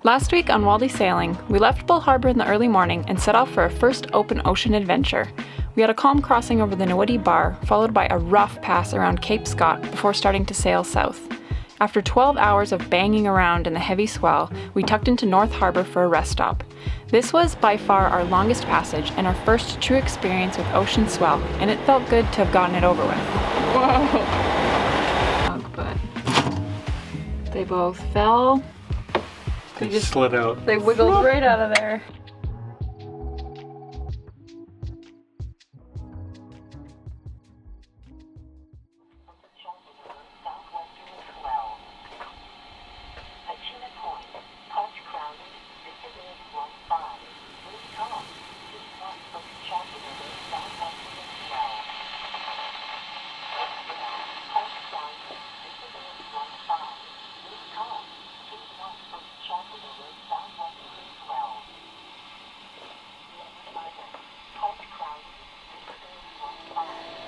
Last week on Walde Sailing, we left Bull Harbor in the early morning and set off for our first open ocean adventure. We had a calm crossing over the Nawiti Bar, followed by a rough pass around Cape Scott before starting to sail south. After 12 hours of banging around in the heavy swell, we tucked into North Harbor for a rest stop. This was by far our longest passage and our first true experience with ocean swell, and it felt good to have gotten it over with. Whoa! Dog butt. They both fell. They just slid out. They wiggled right out of there.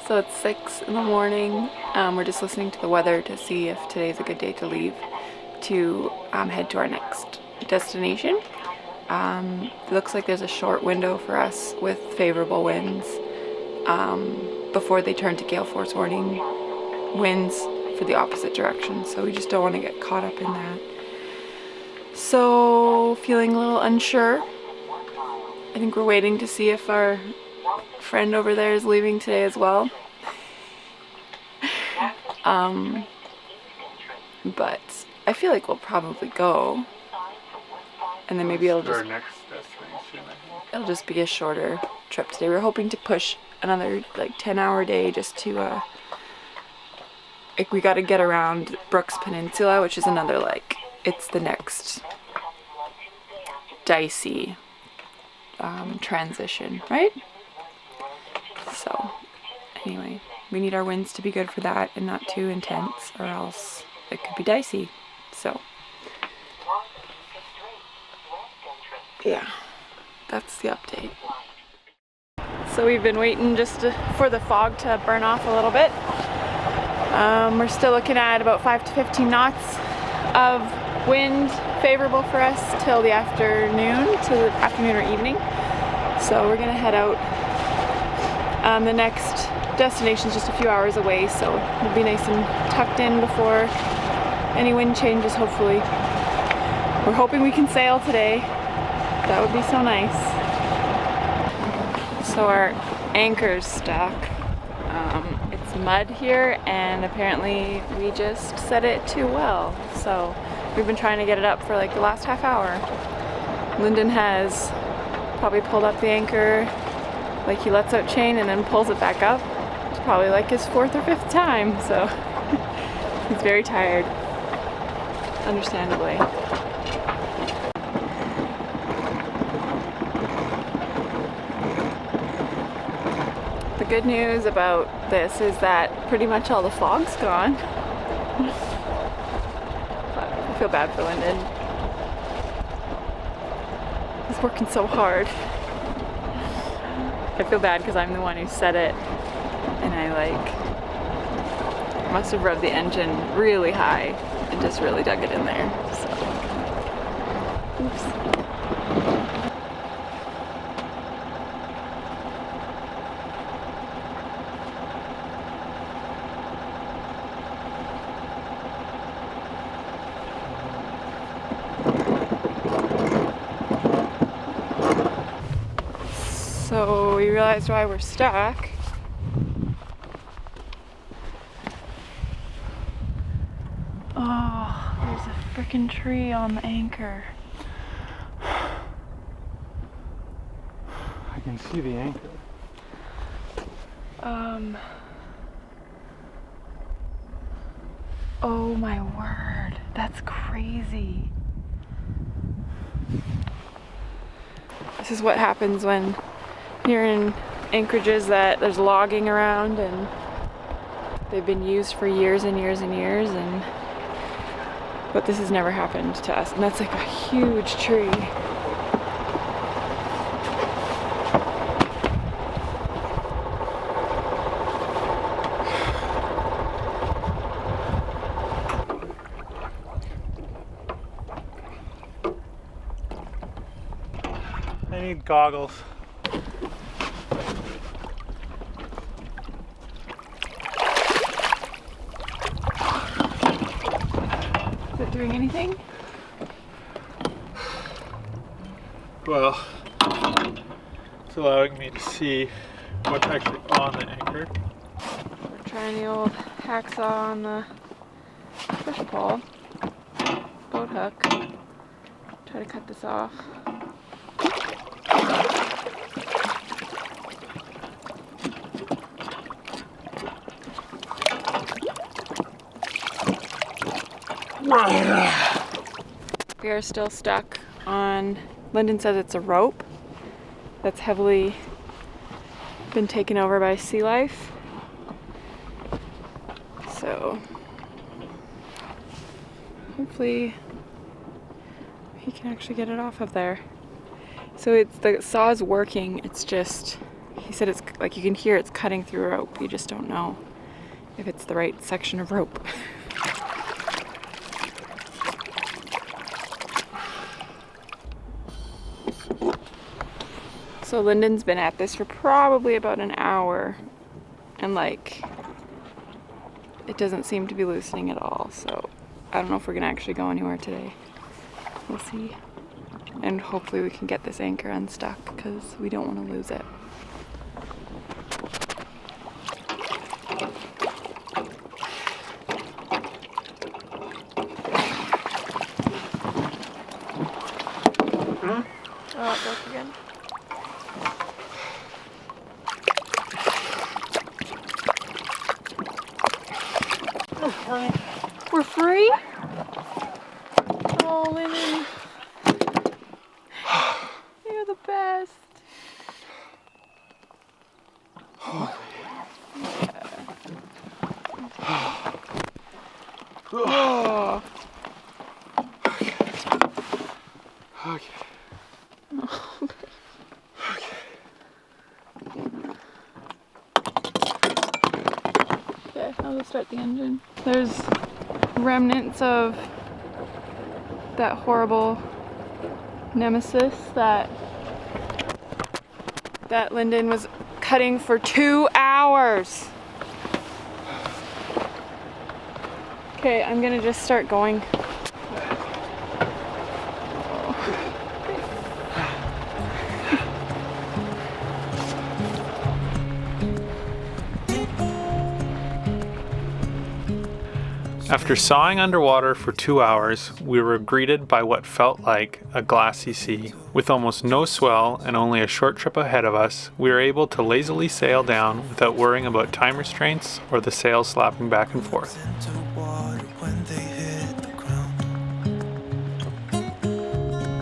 So it's 6 in the morning. We're just listening to the weather to see if today's a good day to leave to head to our next destination. It looks like there's a short window for us with favorable winds before they turn to gale force warning winds for the opposite direction. So we just don't want to get caught up in that. So feeling a little unsure. I think we're waiting to see if our friend over there is leaving today as well. But I feel like we'll probably go, and then maybe it'll just it'll just be a shorter trip today. We're hoping to push another like 10-hour day just to like we got to get around Brooks Peninsula, which is another like it's the next dicey transition, right? So anyway, we need our winds to be good for that and not too intense, or else it could be dicey. So yeah, that's the update. So we've been waiting just for the fog to burn off a little bit. We're still looking at about 5 to 15 knots of wind favorable for us till the afternoon or evening. So we're gonna head out. The next destination is just a few hours away, so it'll be nice and tucked in before any wind changes, hopefully. We're hoping we can sail today. That would be so nice. So our anchor's stuck. It's mud here, and apparently we just set it too well. So we've been trying to get it up for like the last half hour. Lyndon has probably pulled up the anchor, like he lets out chain and then pulls it back up. It's probably like his 4th or 5th time, so he's very tired, understandably. The good news about this is that pretty much all the fog's gone. But I feel bad for Lyndon. He's working so hard. I feel bad because I'm the one who set it, and I like must have revved the engine really high and just really dug it in there. So, oops. So we realized why we're stuck. Oh, there's a freaking tree on the anchor. I can see the anchor. Oh my word, that's crazy. This is what happens when you're in anchorages that there's logging around and they've been used for years and years and years, but this has never happened to us, and that's like a huge tree. goggles. Is it doing anything? Well, it's allowing me to see what's actually on the anchor. We're trying the old hacksaw on the push pole, boat hook. Try to cut this off. We are still stuck on, Lyndon says it's a rope that's heavily been taken over by sea life. So hopefully he can actually get it off of there. So it's, the saw's working, it's just, he said it's like you can hear it's cutting through rope. You just don't know if it's the right section of rope. So Lyndon's been at this for probably about an hour, and like, it doesn't seem to be loosening at all. So I don't know if we're gonna actually go anywhere today. We'll see. And hopefully we can get this anchor unstuck because we don't want to lose it. Oh, it broke again. We're free? Oh, Lyndon. You're the best. Holy. Oh. Okay. Okay, I'll just start the engine. There's remnants of that horrible nemesis that Lyndon was cutting for 2 hours. Okay, I'm gonna just start going. After sawing underwater for 2 hours, we were greeted by what felt like a glassy sea. With almost no swell and only a short trip ahead of us, we were able to lazily sail down without worrying about time restraints or the sails slapping back and forth.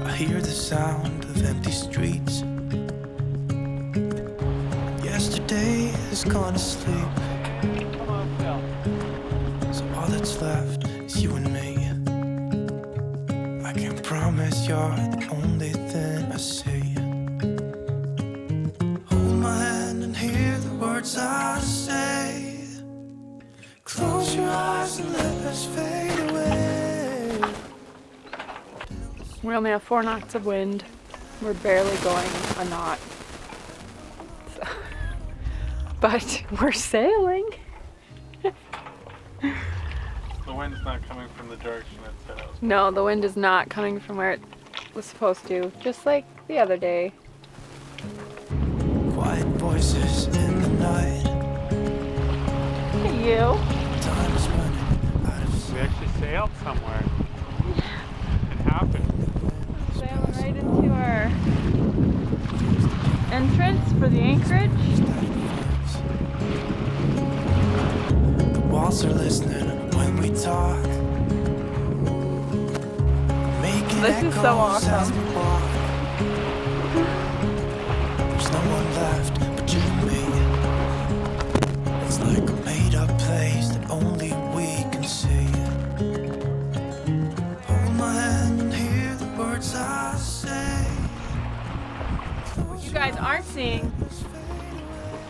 I hear the sound of empty streets. Yesterday has gone to sleep. All that's left is you and me. I can promise you're the only thing I see. Hold my hand and hear the words I say. Close your eyes and let us fade away. We only have 4 knots of wind. We're barely going a knot. So, but we're sailing. The wind's not coming from the direction it said it was. No, the wind is not coming from where it was supposed to, just like the other day. Quiet voices in the night. Look at you. Time is running out of sight. We actually sailed somewhere. It happened. Sailing right into our entrance for the anchorage. The walls are listening when we talk. This is so awesome. There's no one left but you and me. It's like a made-up place that only we can see. Hold my hand and hear the words I say. What you guys aren't seeing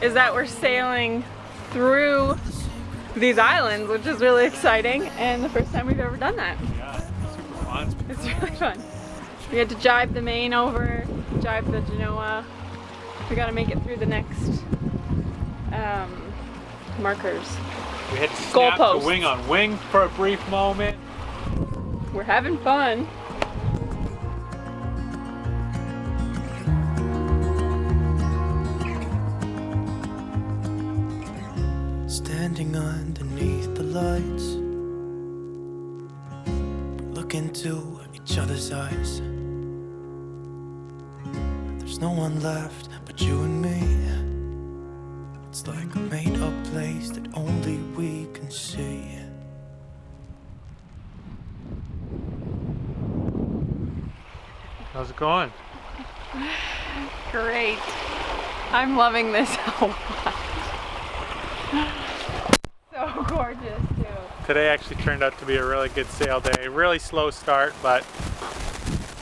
is that we're sailing through these islands, which is really exciting, and the first time we've ever done that. Yeah, super fun. It's really fun. We had to jibe the main over, jibe dive the Genoa. We gotta make it through the next markers. We had to snap Goalposts. the wing on wing for a brief moment. We're having fun. Standing underneath the lights, look into each other's eyes. There's no one left but you and me. It's like a made-up place that only we can see. How's it going? Great. I'm loving this a lot. So gorgeous too. Today actually turned out to be a really good sail day. Really slow start, but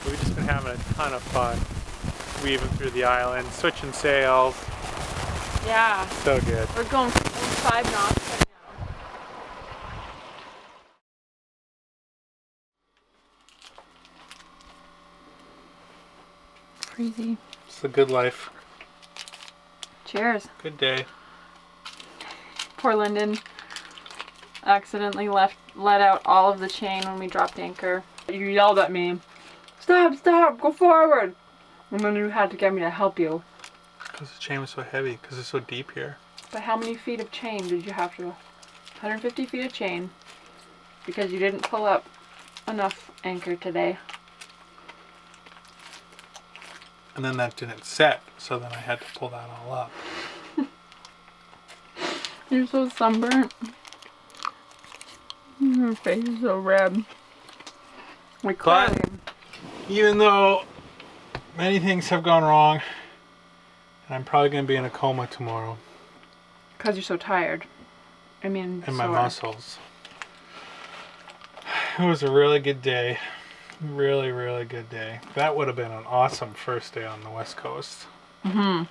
we've just been having a ton of fun. Weaving through the island, switching sails. Yeah. So good. We're going 5 knots right now. Crazy. It's the good life. Cheers. Good day. Poor Lyndon accidentally let out all of the chain when we dropped anchor. You yelled at me, stop, go forward. And then you had to get me to help you. Because the chain was so heavy, because it's so deep here. But how many feet of chain did you have to? 150 feet of chain. Because you didn't pull up enough anchor today. And then that didn't set, so then I had to pull that all up. You're so sunburnt. Your face is so red. We clearly... Even though many things have gone wrong, and I'm probably going to be in a coma tomorrow. Because you're so tired. I mean, And my sore. muscles. It was a really good day. Really, really good day. That would have been an awesome first day on the West Coast. Mm-hmm.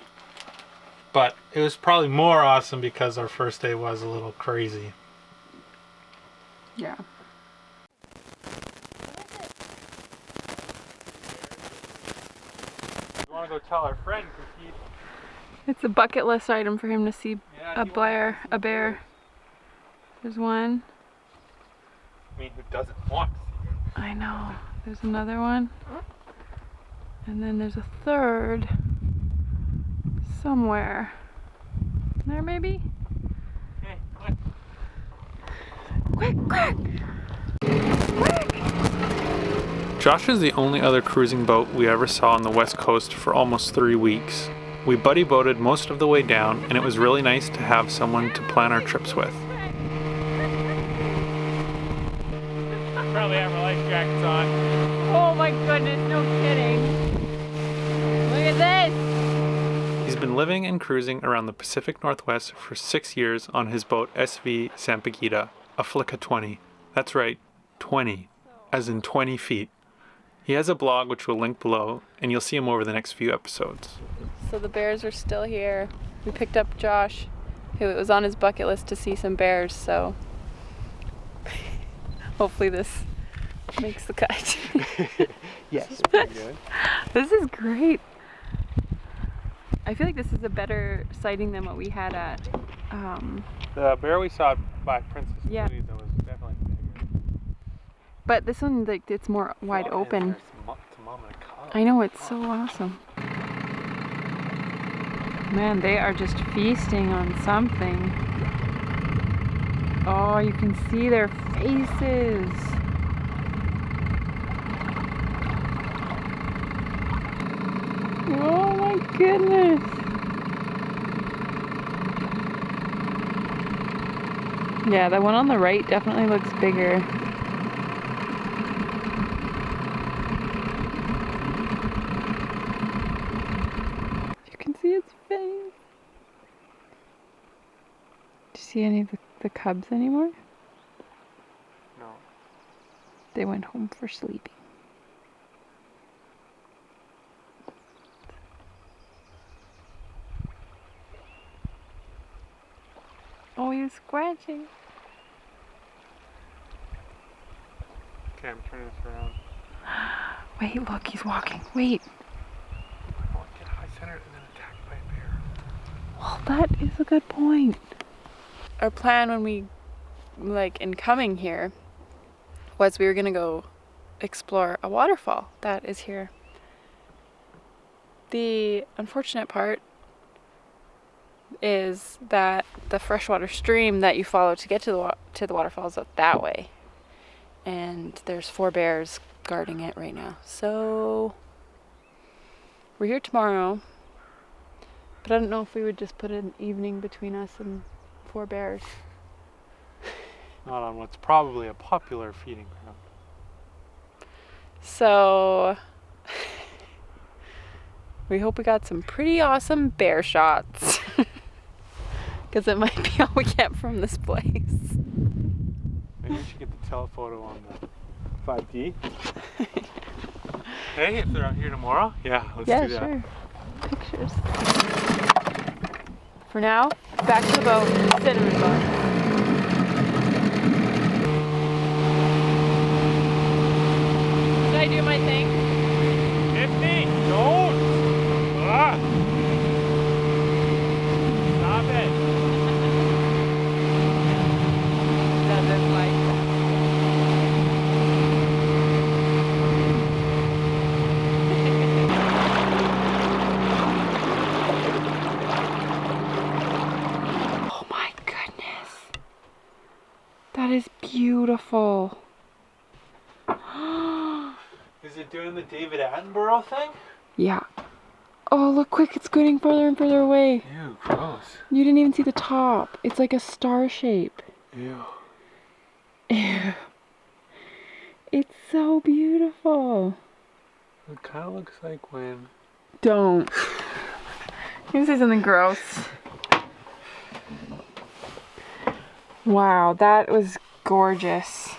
But it was probably more awesome because our first day was a little crazy. Yeah. You want to go tell our friend because It's a bucket list item for him to see Yeah, a bear. There's one. I mean, who doesn't want to see it? I know. There's another one. And then there's a third. Somewhere. There maybe? Okay, quick. Quick! Josh is the only other cruising boat we ever saw on the West Coast for almost 3 weeks. We buddy boated most of the way down, and it was really nice to have someone to plan our trips with. Probably have our life jackets on. Oh my goodness, no kidding. Look at this! He's been living and cruising around the Pacific Northwest for 6 years on his boat SV Sampaguita, a Flicka 20. That's right, 20, as in 20 feet. He has a blog which we'll link below, and you'll see him over the next few episodes. So the bears are still here. We picked up Josh, who it was on his bucket list to see some bears, so hopefully this makes the cut. Yes, it's pretty good. This is great. I feel like this is a better sighting than what we had at The bear we saw by Princess Yeah. Louisa was definitely bigger. but this one, like, it's more wide open. It's a mom and a cub. I know, it's so awesome. Man, they are just feasting on something. Oh, you can see their faces. Oh my goodness. Yeah, the one on the right definitely looks bigger. You can see its face. Do you see any of the cubs anymore? No. They went home for sleeping. Oh, he's scratching. Okay, I'm turning this around. Wait, look, he's walking. Wait. centered and then attacked by a bear. Well, that is a good point. Our plan when we, in coming here, was we were gonna go explore a waterfall that is here. The unfortunate part is that the freshwater stream that you follow to get to the waterfall is up that way, and there's 4 bears guarding it right now. So we're here tomorrow, but I don't know if we would just put an evening between us and 4 bears. Not on what's probably a popular feeding ground. So we hope we got some pretty awesome bear shots, because it might be all we get from this place. Maybe we should get the telephoto on the 5D. Hey, if they're out here tomorrow, yeah, let's do that. Yeah, sure. Pictures. For now, back to the boat, cinnamon bun. Did I do my thing? Tiffany, don't! Ah. Stop it! Doesn't like Oh my goodness. That is beautiful. Is it doing the David Attenborough thing? Yeah. Oh, look quick, it's getting further and further away. Ew, gross. You didn't even see the top. It's like a star shape. Ew. Ew. It's so beautiful. It kind of looks like when... Don't. You can say something gross. Wow, that was gorgeous.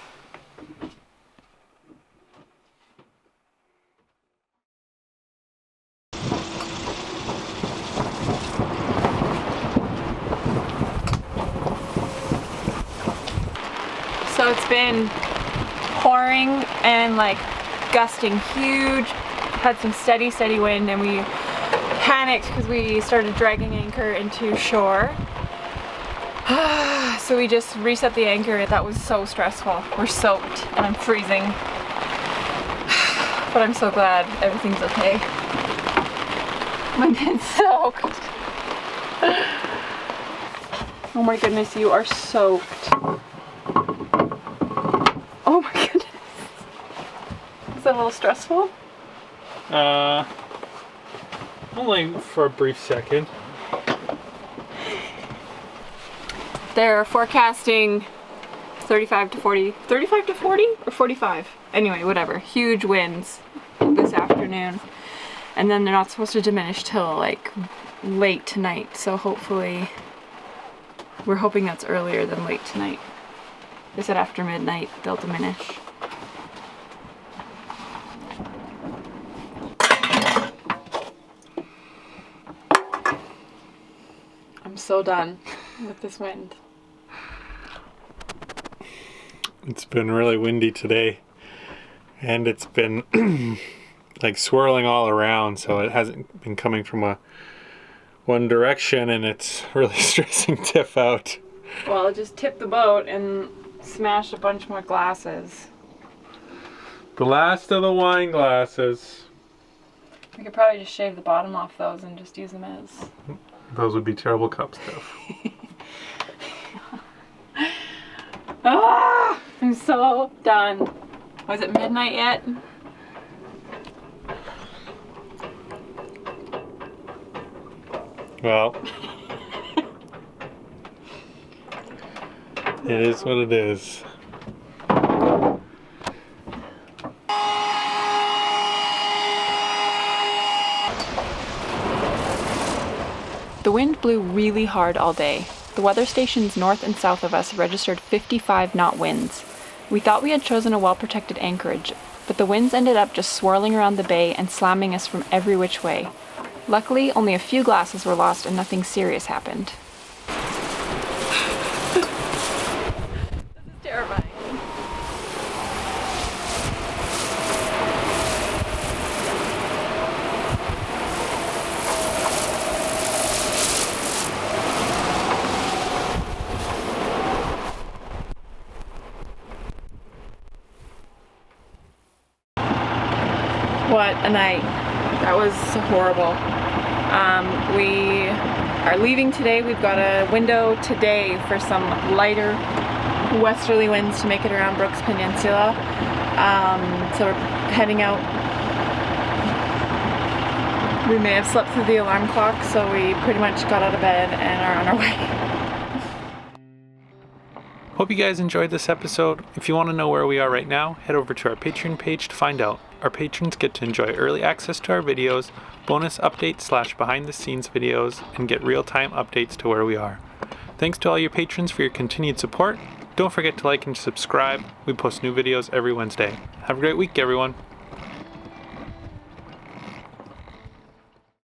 So it's been pouring and gusting huge, had some steady wind, and we panicked because we started dragging anchor into shore. So we just reset the anchor. That was so stressful. We're soaked and I'm freezing. But I'm so glad everything's okay. My bed's soaked. Oh my goodness, you are soaked. Oh my goodness. Is that a little stressful? Only for a brief second. They're forecasting 35 to 40 or 45? Anyway, whatever. Huge winds this afternoon. And then they're not supposed to diminish till late tonight. So hopefully, we're hoping that's earlier than late tonight. They said after midnight they'll diminish. I'm so done with this wind. It's been really windy today, and it's been swirling all around, so it hasn't been coming from one direction, and it's really stressing Tiff out. Well, I just tipped the boat and smashed a bunch more glasses. The last of the wine glasses. We could probably just shave the bottom off those and just use them as... Those would be terrible cups, Tiff. Ah! I'm so done. Was it midnight yet? Well, it is what it is. The wind blew really hard all day. The weather stations north and south of us registered 55-knot winds. We thought we had chosen a well-protected anchorage, but the winds ended up just swirling around the bay and slamming us from every which way. Luckily, only a few glasses were lost and nothing serious happened. This is terrifying. what a night. That was horrible. We are leaving today. We've got a window today for some lighter westerly winds to make it around Brooks Peninsula. So we're heading out. We may have slept through the alarm clock, so we pretty much got out of bed and are on our way. Hope you guys enjoyed this episode. If you want to know where we are right now, head over to our Patreon page to find out. Our patrons get to enjoy early access to our videos, bonus updates / behind the scenes videos, and get real-time updates to where we are. Thanks to all your patrons for your continued support. Don't forget to like and subscribe. We post new videos every Wednesday. Have a great week, everyone.